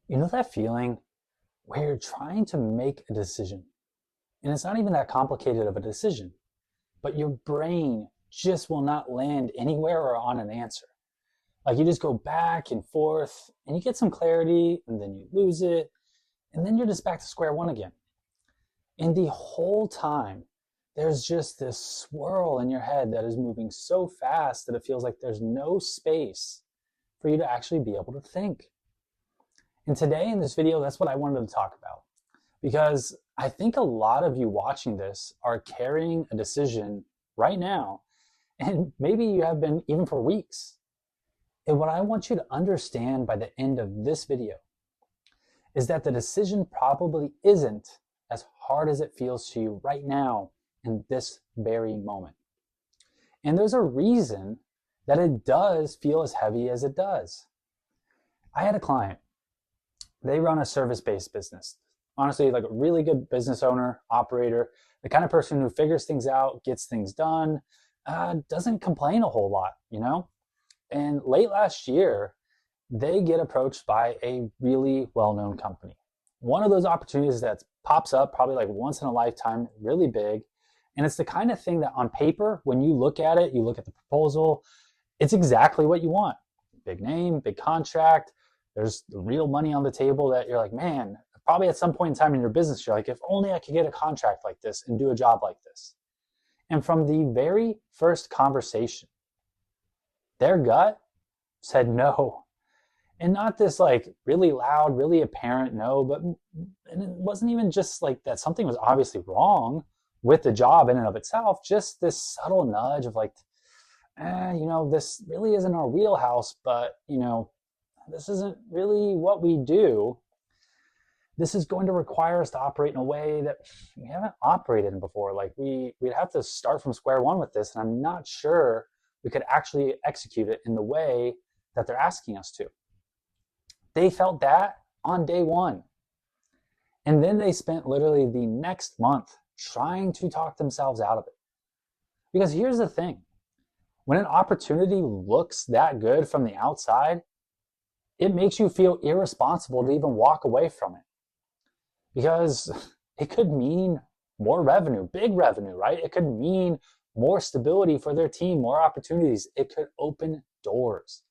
You know that feeling where you're trying to make a decision, and it's not even that complicated of a decision, but your brain just will not land anywhere or on an answer. Like you just go back and forth, and you get some clarity, and then you lose it, and then you're just back to square one again. And the whole time, there's just this swirl in your head that is moving so fast that it feels like there's no space for you to actually be able to think. And today in this video, that's what I wanted to talk about. Because I think a lot of you watching this are carrying a decision right now, and maybe you have been even for weeks. And what I want you to understand by the end of this video is that the decision probably isn't as hard as it feels to you right now in this very moment. And there's a reason that it does feel as heavy as it does. I had a client. They run a service-based business. Honestly, like a really good business owner, operator, the kind of person who figures things out, gets things done, doesn't complain a whole lot, you know? And late last year, they get approached by a really well-known company. One of those opportunities that pops up probably like once in a lifetime, really big. And it's the kind of thing that on paper, when you look at it, you look at the proposal, it's exactly what you want. Big name, big contract. There's real money on the table that you're like, man, probably at some point in time in your business, you're like, if only I could get a contract like this and do a job like this. And from the very first conversation, their gut said no. And not this like really loud, really apparent no, but and it wasn't even just like that something was obviously wrong with the job in and of itself, just this subtle nudge of like, this really isn't our wheelhouse, but this isn't really what we do. This is going to require us to operate in a way that we haven't operated in before. Like we'd have to start from square one with this, and I'm not sure we could actually execute it in the way that they're asking us to. They felt that on day one. And then they spent literally the next month trying to talk themselves out of it. Because here's the thing. When an opportunity looks that good from the outside, it makes you feel irresponsible to even walk away from it. Because it could mean more revenue, big revenue, right? It could mean more stability for their team, more opportunities. It could open doors.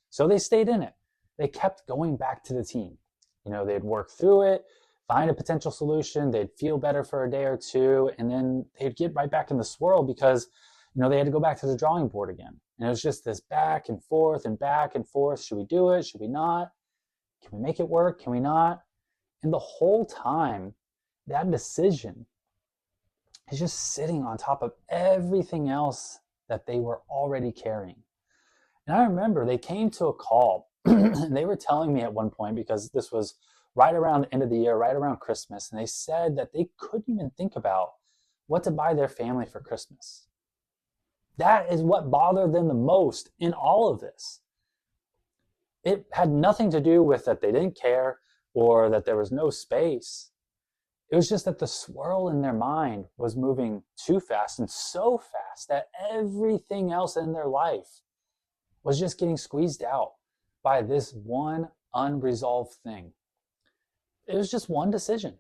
So they stayed in it. They kept going back to the team. They'd work through it, find a potential solution, they'd feel better for a day or two, and then they'd get right back in the swirl because they had to go back to the drawing board again. And it was just this back and forth and back and forth. Should we do it? Should we not? Can we make it work? Can we not? And the whole time, that decision is just sitting on top of everything else that they were already carrying. And I remember they came to a call and they were telling me at one point, because this was right around the end of the year, right around Christmas, and they said that they couldn't even think about what to buy their family for Christmas. That is what bothered them the most in all of this. It had nothing to do with that they didn't care or that there was no space. It was just that the swirl in their mind was moving too fast and so fast that everything else in their life was just getting squeezed out by this one unresolved thing. It was just one decision.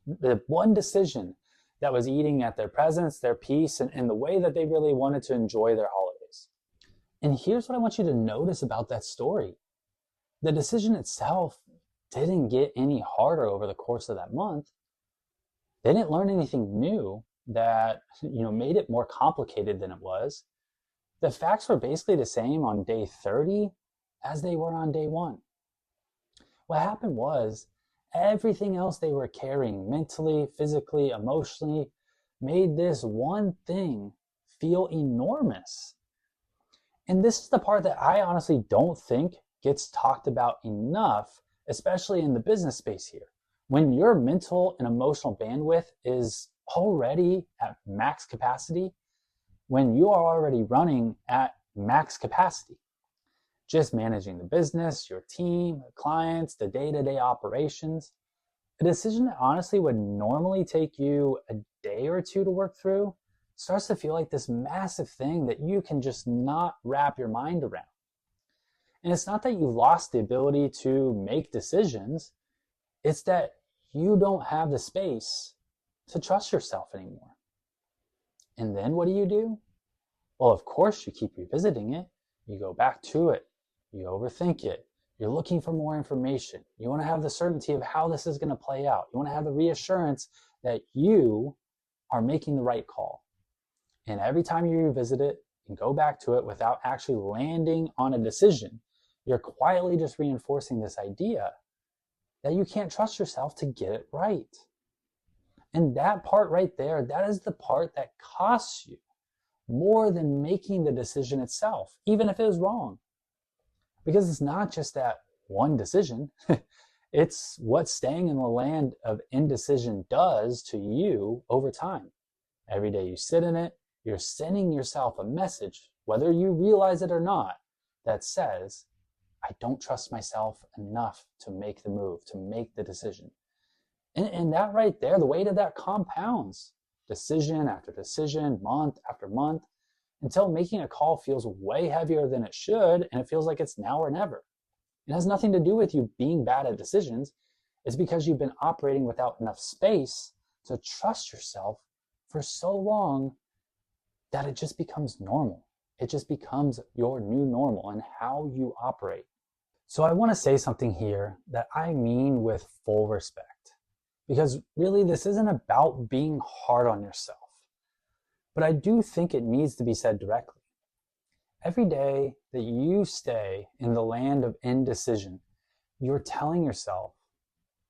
The one decision that was eating at their presence, their peace, and the way that they really wanted to enjoy their holidays. And here's what I want you to notice about that story. The decision itself didn't get any harder over the course of that month. They didn't learn anything new that made it more complicated than it was. The facts were basically the same on day 30 as they were on day one. What happened was everything else they were carrying mentally, physically, emotionally made this one thing feel enormous. And this is the part that I honestly don't think gets talked about enough, especially in the business space here. When your mental and emotional bandwidth is already at max capacity, when you are already running at max capacity, just managing the business, your team, the clients, the day-to-day operations, a decision that honestly would normally take you a day or two to work through starts to feel like this massive thing that you can just not wrap your mind around. And it's not that you lost the ability to make decisions, it's that you don't have the space to trust yourself anymore. And then what do? Well, of course, you keep revisiting it. You go back to it. You overthink it. You're looking for more information. You want to have the certainty of how this is going to play out. You want to have the reassurance that you are making the right call. And every time you revisit it and go back to it without actually landing on a decision, you're quietly just reinforcing this idea that you can't trust yourself to get it right. And that part right there, that is the part that costs you more than making the decision itself, even if it was wrong. Because it's not just that one decision, it's what staying in the land of indecision does to you over time. Every day you sit in it, you're sending yourself a message, whether you realize it or not, that says, I don't trust myself enough to make the move, to make the decision. And that right there, the weight of that compounds. Decision after decision, month after month, until making a call feels way heavier than it should, and it feels like it's now or never. It has nothing to do with you being bad at decisions. It's because you've been operating without enough space to trust yourself for so long that it just becomes normal. It just becomes your new normal and how you operate. So I want to say something here that I mean with full respect. Because really, this isn't about being hard on yourself. But I do think it needs to be said directly. Every day that you stay in the land of indecision, you're telling yourself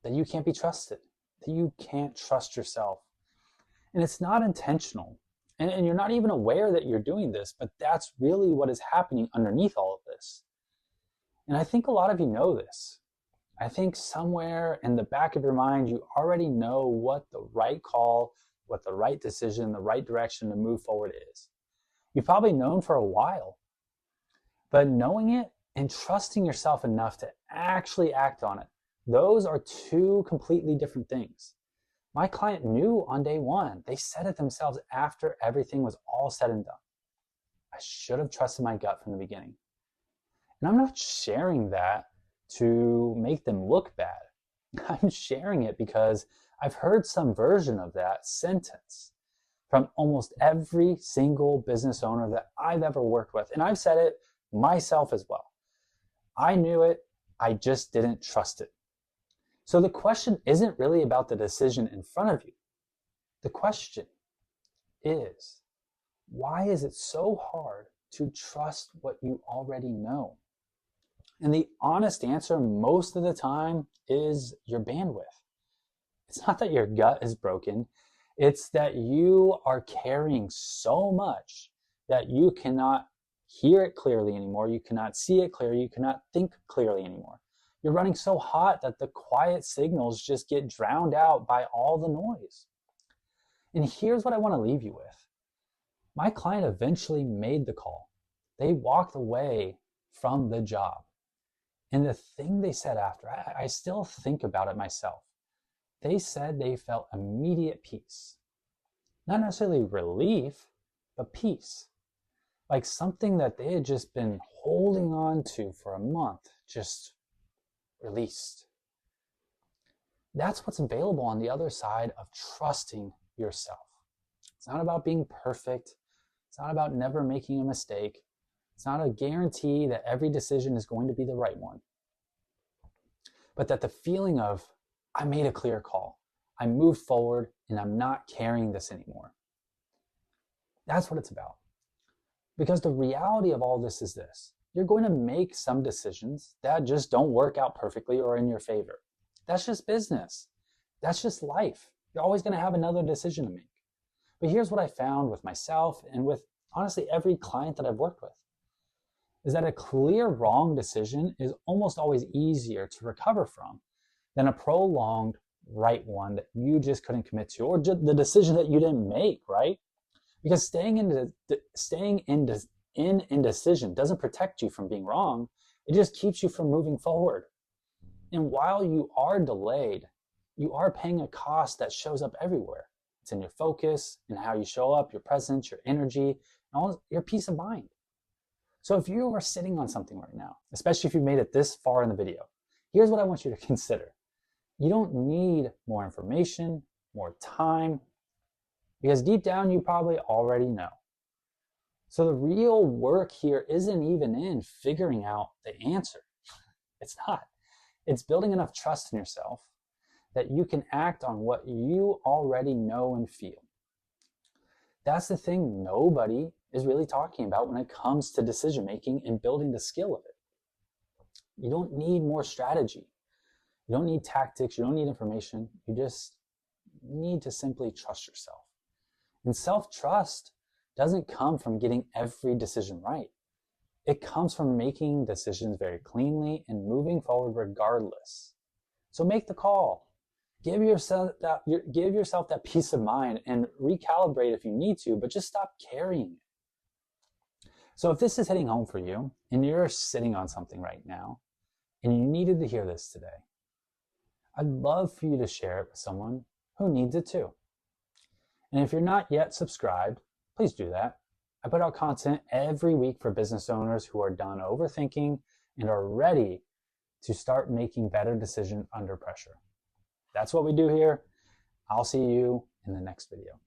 that you can't be trusted, that you can't trust yourself. And it's not intentional. And you're not even aware that you're doing this, but that's really what is happening underneath all of this. And I think a lot of you know this. I think somewhere in the back of your mind, you already know what the right call, what the right decision, the right direction to move forward is. You've probably known for a while, but knowing it and trusting yourself enough to actually act on it, those are two completely different things. My client knew on day one. They said it themselves after everything was all said and done. I should have trusted my gut from the beginning. And I'm not sharing that to make them look bad. I'm sharing it because I've heard some version of that sentence from almost every single business owner that I've ever worked with. And I've said it myself as well. I knew it, I just didn't trust it. So the question isn't really about the decision in front of you. The question is, why is it so hard to trust what you already know? And the honest answer most of the time is your bandwidth. It's not that your gut is broken. It's that you are carrying so much that you cannot hear it clearly anymore. You cannot see it clearly. You cannot think clearly anymore. You're running so hot that the quiet signals just get drowned out by all the noise. And here's what I want to leave you with. My client eventually made the call. They walked away from the job. And the thing they said after, I still think about it myself. They said they felt immediate peace. Not necessarily relief, but peace. Like something that they had just been holding on to for a month, just released. That's what's available on the other side of trusting yourself. It's not about being perfect. It's not about never making a mistake. It's not a guarantee that every decision is going to be the right one. But that the feeling of, I made a clear call. I moved forward and I'm not carrying this anymore. That's what it's about. Because the reality of all this is this. You're going to make some decisions that just don't work out perfectly or in your favor. That's just business. That's just life. You're always going to have another decision to make. But here's what I found with myself and with honestly every client that I've worked with. Is that a clear wrong decision is almost always easier to recover from than a prolonged right one that you just couldn't commit to, or the decision that you didn't make, right? Because staying in indecision doesn't protect you from being wrong. It just keeps you from moving forward. And while you are delayed, you are paying a cost that shows up everywhere. It's in your focus, in how you show up, your presence, your energy, and all your peace of mind. So if you are sitting on something right now, especially if you've made it this far in the video, here's what I want you to consider. You don't need more information, more time, because deep down you probably already know. So the real work here isn't even in figuring out the answer. It's not. It's building enough trust in yourself that you can act on what you already know and feel. That's the thing nobody is really talking about when it comes to decision making and building the skill of it. You don't need more strategy. You don't need tactics. You don't need information. You just need to simply trust yourself. And self-trust doesn't come from getting every decision right. It comes from making decisions very cleanly and moving forward regardless. So make the call. Give yourself that peace of mind and recalibrate if you need to, but just stop carrying it. So if this is hitting home for you and you're sitting on something right now and you needed to hear this today, I'd love for you to share it with someone who needs it too. And if you're not yet subscribed, please do that. I put out content every week for business owners who are done overthinking and are ready to start making better decisions under pressure. That's what we do here. I'll see you in the next video.